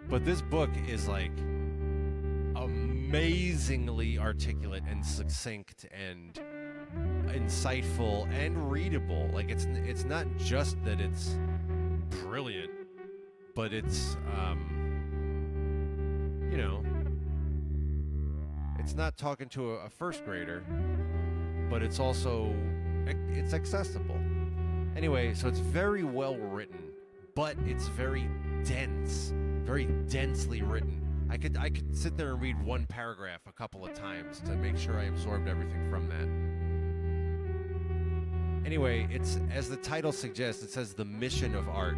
But this book is like amazingly articulate and succinct and insightful and readable. Like it's not just that it's brilliant, but it's you know, it's not talking to a first grader, but it's also it's accessible. Anyway, so it's very well written, but it's very dense, very densely written. I could sit there and read one paragraph a couple of times to make sure I absorbed everything from that. Anyway, it's, as the title suggests, it says the mission of art.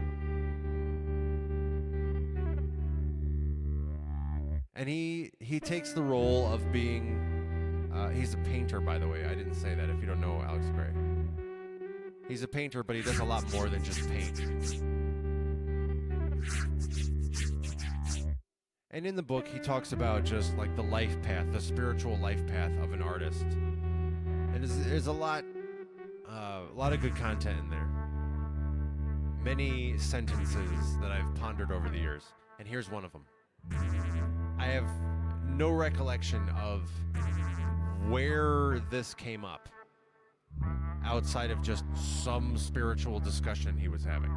And he takes the role of being, he's a painter, by the way. I didn't say that if you don't know Alex Gray. He's a painter, but he does a lot more than just paint. And in the book, he talks about just like the life path, the spiritual life path of an artist. And there's a lot of good content in there. Many sentences that I've pondered over the years. And here's one of them. I have no recollection of where this came up outside of just some spiritual discussion he was having.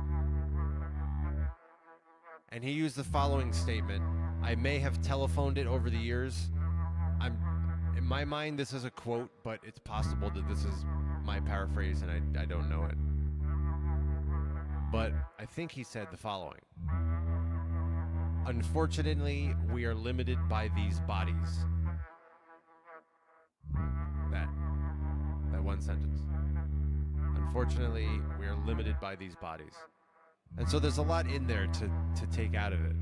And he used the following statement. I may have telephoned it over the years. In my mind, this is a quote, but it's possible that this is my paraphrase and I don't know it. But I think he said the following. Unfortunately, we are limited by these bodies. That one sentence. Unfortunately, we are limited by these bodies. And so there's a lot in there to take out of it.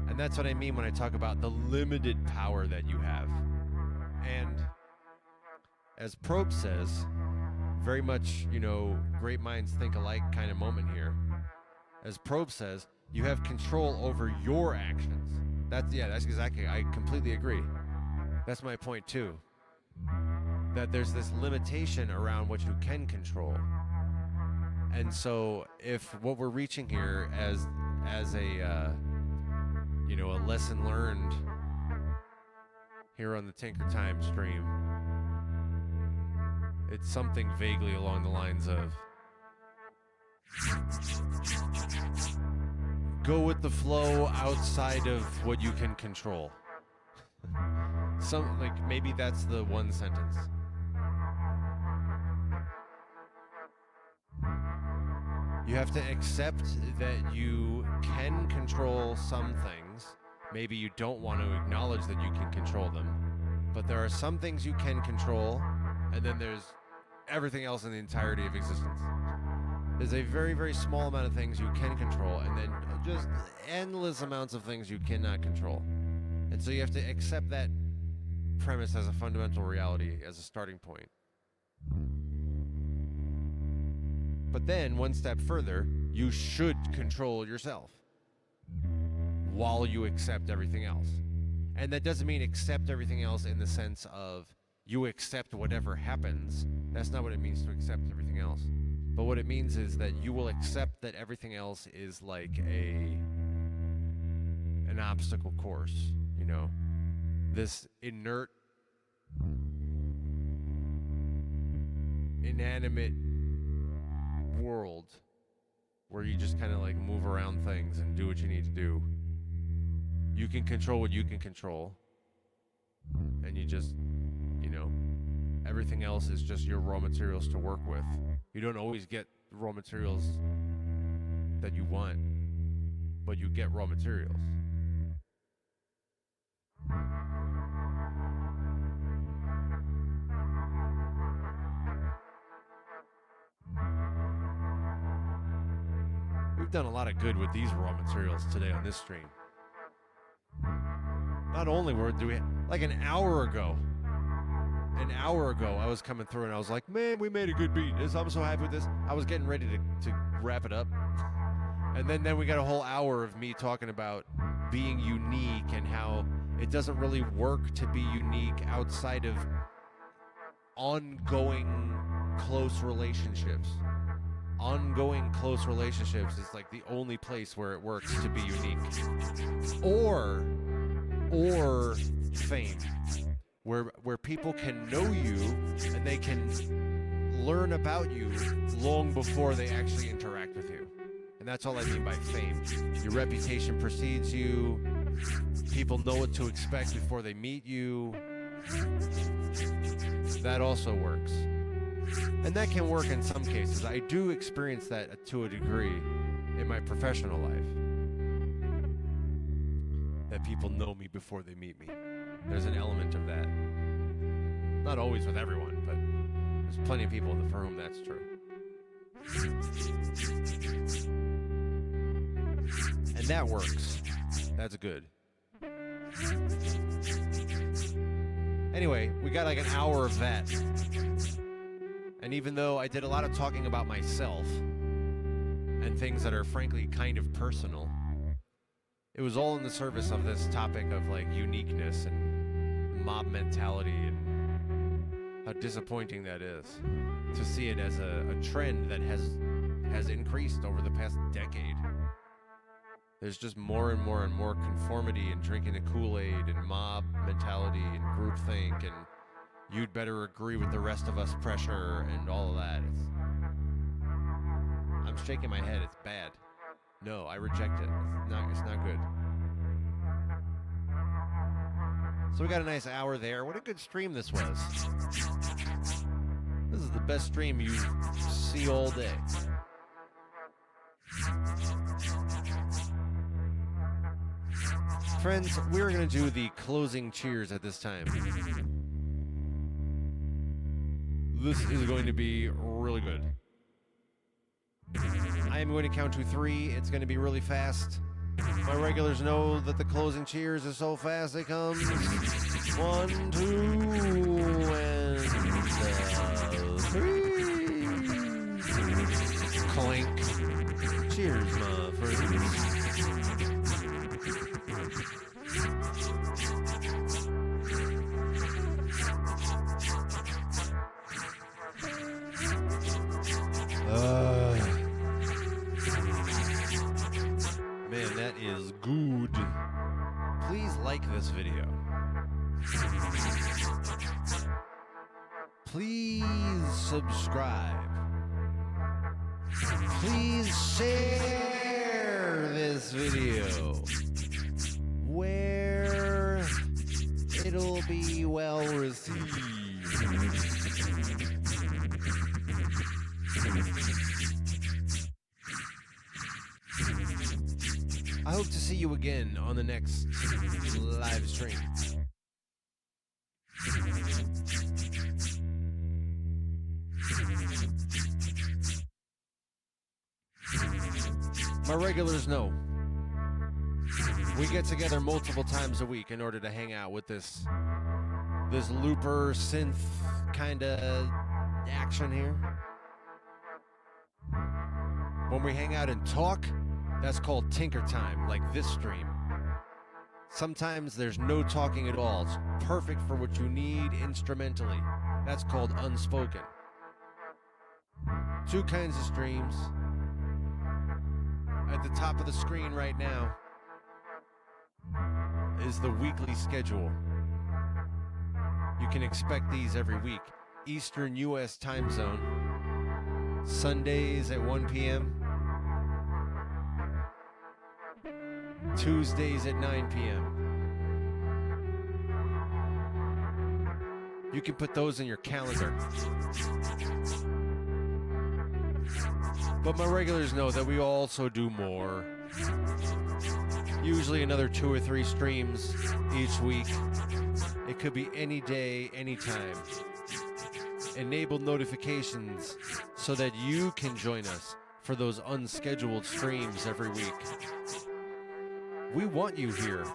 And that's what I mean when I talk about the limited power that you have. And as Probe says, very much, great minds think alike kind of moment here. As Probe says, you have control over your actions. That's exactly, I completely agree. That's my point too. That there's this limitation around what you can control. And so if what we're reaching here as a lesson learned here on the Tinker Time stream, it's something vaguely along the lines of go with the flow outside of what you can control. Maybe that's the one sentence. You have to accept that you can control some things. Maybe you don't want to acknowledge that you can control them. But there are some things you can control, and then there's everything else in the entirety of existence. There's a very, very small amount of things you can control, and then just endless amounts of things you cannot control. And so you have to accept that premise as a fundamental reality, as a starting point. But then, one step further, you should control yourself while you accept everything else. And that doesn't mean accept everything else in the sense of you accept whatever happens. That's not what it means to accept everything else. But what it means is that you will accept that everything else is like an obstacle course, this inert, inanimate world where you just kind of like move around things and do what you need to do. You can control what you can control, and you just, everything else is just your raw materials to work with. You don't always get the raw materials that you want, but you get raw materials. We've done a lot of good with these raw materials today on this stream. Not only do we, like an hour ago, I was coming through and I was like, man, we made a good beat. I'm so happy with this. I was getting ready to wrap it up. And then we got a whole hour of me talking about being unique and how it doesn't really work to be unique outside of ongoing close relationships. Ongoing close relationships is like the only place where it works to be unique. Or fame, where people can know you and they can learn about you long before they actually interact with you. And that's all I mean by fame. Your reputation precedes you. People know what to expect before they meet you. That also works. And that can work in some cases. I do experience that to a degree in my professional life. That people know me before they meet me. There's an element of that. Not always with everyone, but there's plenty of people for whom that's true. And that works. That's good. Anyway, we got like an hour of that. And even though I did a lot of talking about myself and things that are frankly kind of personal, it was all in the service of this topic of like uniqueness and mob mentality and how disappointing that is to see it as a trend that has increased over the past decade. There's just more and more and more conformity and drinking the Kool-Aid and mob mentality and groupthink and you'd better agree with the rest of us pressure and all of that. I'm shaking my head. It's bad. No, I reject it. It's not good. So we got a nice hour there. What a good stream this was. This is the best stream you see all day. Friends, we're going to do the closing cheers at this time. This is going to be really good. I am going to count to 3. It's going to be really fast. My regulars know that the closing cheers is so fast they come. 1, 2, and 3. Clink. Cheers, my friends. Man, that is good. Please like this video. Please subscribe. Please share this video where it'll be well received. I hope to see you again on the next live stream. My regulars know we get together multiple times a week in order to hang out with this looper synth kind of action here. When we hang out and talk, that's called tinker time, like this stream. Sometimes there's no talking at all. It's perfect for what you need instrumentally. That's called unspoken. 2 kinds of streams. At the top of the screen right now is the weekly schedule. You can expect these every week. Eastern U.S. time zone. Sundays at 1 p.m. Tuesdays at 9 p.m. You can put those in your calendar. But my regulars know that we also do more. Usually another 2 or 3 streams each week. It could be any day, anytime. Enable notifications so that you can join us for those unscheduled streams every week. We want you here.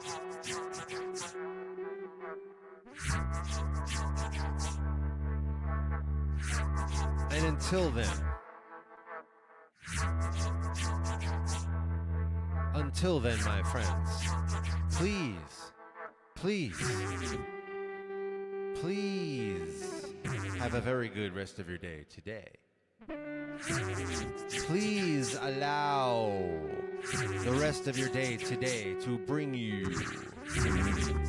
And until then, my friends, please have a very good rest of your day today. Please allow the rest of your day today to bring you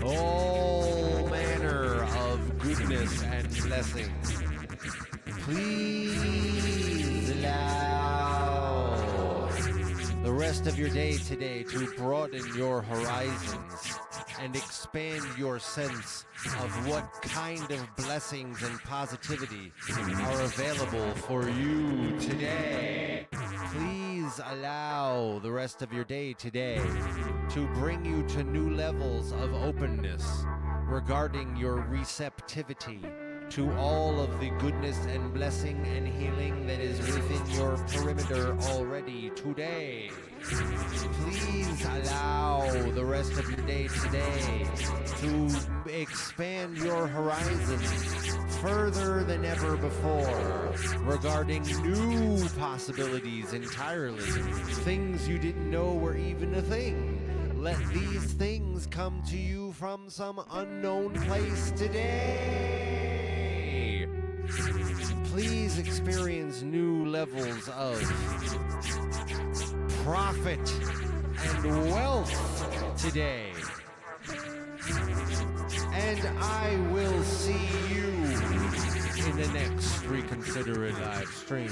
all manner of goodness and blessings. Please allow the rest of your day today to broaden your horizons and expand your sense of what kind of blessings and positivity are available for you today. Please allow the rest of your day today to bring you to new levels of openness regarding your receptivity to all of the goodness and blessing and healing that is within your perimeter already today. Please allow the rest of your day today to expand your horizons further than ever before regarding new possibilities entirely, things you didn't know were even a thing. Let these things come to you from some unknown place today. Please experience new levels of profit and wealth today. And I will see you in the next Reconsider It live stream.